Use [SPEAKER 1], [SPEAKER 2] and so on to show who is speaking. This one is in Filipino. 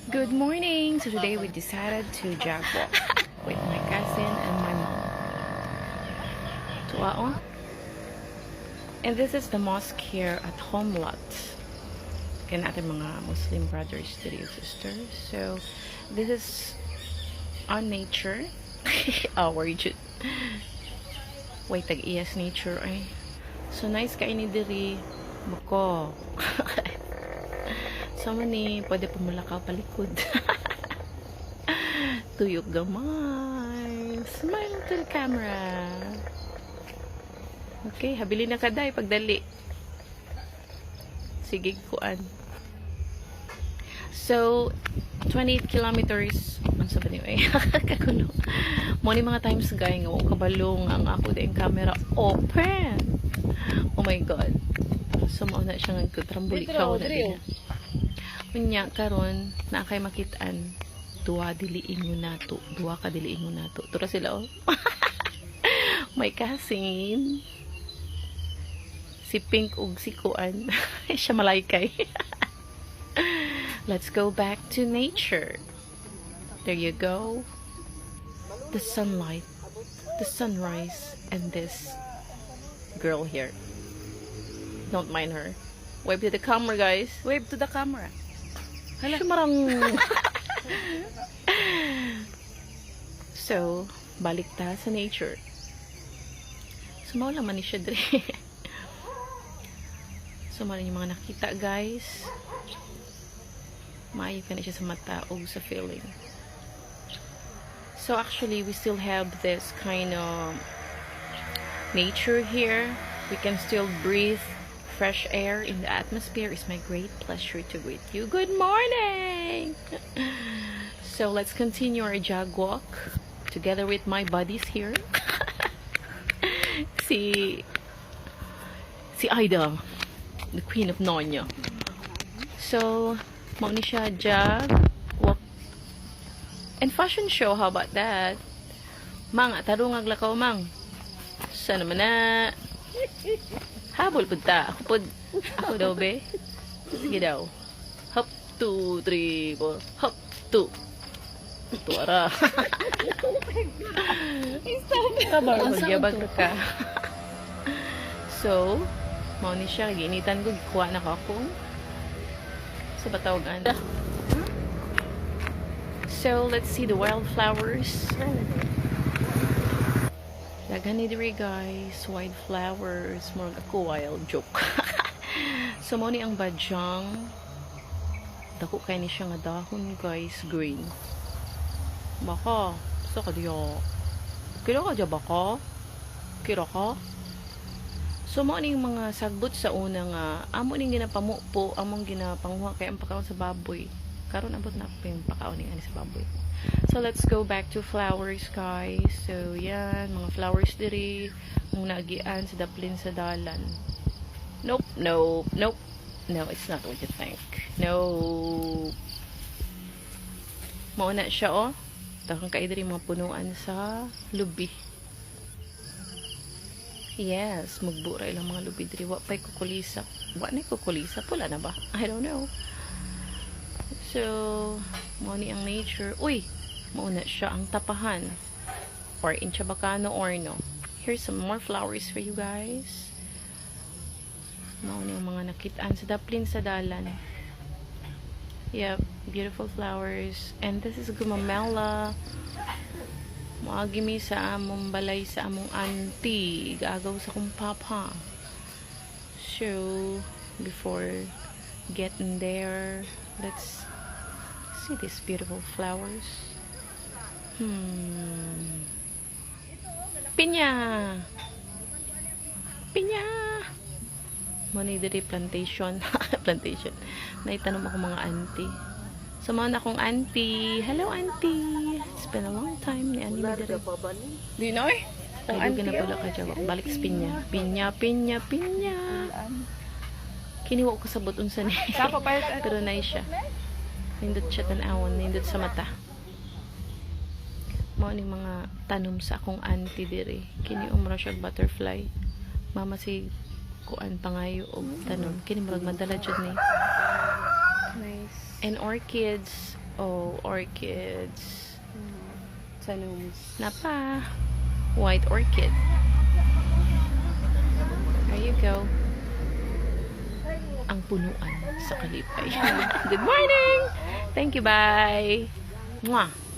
[SPEAKER 1] Good morning! So today we decided to jogg+walk with my cousin and my mom. Tuwaon. And this is the mosque here at Homelat. Kaya natin mga Muslim brothers, sisters. So this is on nature. Our Jud. Wait, tag-iyas nature ay. So nice kain ni diri. Buko. Sama ni, pwede pumulakaw palikod. Tuyok gamay. Smile to the camera. Okay, habili na kaday pagdali. Sige, kuan. So, 28 kilometers. Ang sabi niyo eh. Kakulo. Moni mga times guy nga kabalong ang ako din camera open. Oh my god. So, mauna siya ng kutrambulikaw na din. Kunya karon na kay makitaan duwa diliin mo nato, duwa ka diliin mo nato. Tura sila oh. May cousin. Si Pink ug si Kuan. Siya malaykay. Let's go back to nature. There you go. The sunlight, the sunrise, and this girl here. Don't mind her. Wave to the camera, guys.
[SPEAKER 2] Wave to the camera.
[SPEAKER 1] Sumarang. So, balik ta sa nature. Sumaw lang man ni siya dre. Sumaw yung mga nakita, guys. Maayo ka na siya sa mata o sa feeling. So, actually, we still have this kind of nature here. We can still breathe fresh air in the atmosphere. It's my great pleasure to greet you. Good morning! So let's continue our jog walk together with my buddies here. si Ida, the queen of Nonya. So, mauni siya jog walk and fashion show. How about that? Mang, tarong aglakaw mang. Sana man na. Habol po ta. Ako daw, be. Sige daw. Hop, 2, 3, 4. Hop, 2. Tuwara. Kabar, magyabag ka. So, mauni siya. Ginitan ko. Gikuha na ko ako. Sa batawagan. So, let's see the wildflowers. Daghan ni diri guys, wildflowers, more ako wild joke. So mo ni ang badyang dako kay ni siya nga dahon guys, green. Baka sa kadiyo. Kira ka dya baka? Kira ka? So mo ni mga sagbot sa una nga amo ning ginapamupo, among ginapanguha kay ang pakaon sa baboy. Karon abot na pa yung pakaon ning ani sa baboy. So, let's go back to flowers, guys. So, yan. Mga flowers diri. Ang nagian sa daplin sa dalan. Nope, nope, nope. No, it's not what you think. No. Mauna siya, oh. Takang kayo diri mga punuan sa lubi. Yes, magbura ilang mga lubi diri. Wa pa'y kukulisa. Wa na kukulisa? Pula na ba? I don't know. So, mauni ang nature. Uy! Mauna siya ang tapahan. Or in Chabacano or no. Here's some more flowers for you guys. Mauni ang mga nakitaan sa daplin sa dalan. Yep, beautiful flowers. And this is gumamela. Maagimi sa among balay sa among auntie. Gagaw sa kong papa. So, before getting there, let's see these beautiful flowers. Pinya. Pinya. Money diri plantation. Plantation. Naitanong ako mga auntie. So, mga akong auntie. Hello, auntie. It's been a long time ni Annie diri.
[SPEAKER 2] Di na eh.
[SPEAKER 1] Ay, na pala ka dyan. Balik sa pinya. Pinya, pinya, pinya. Kiniwa ko sa buton sa niya. Pero na siya. Nindot siya tanawon. Nindot sa mata. Mao ning mga tanom sa akong auntie diri. Kini umra siya butterfly. Mama si kuan pangayo og tanom. Kini murag madala jud ni. Nice. And orchids, Oh, orchids.
[SPEAKER 2] Tanums.
[SPEAKER 1] Napa. White orchid. There you go. Ang punuan sa Kalipay. Good morning! Thank you, bye! Mwah!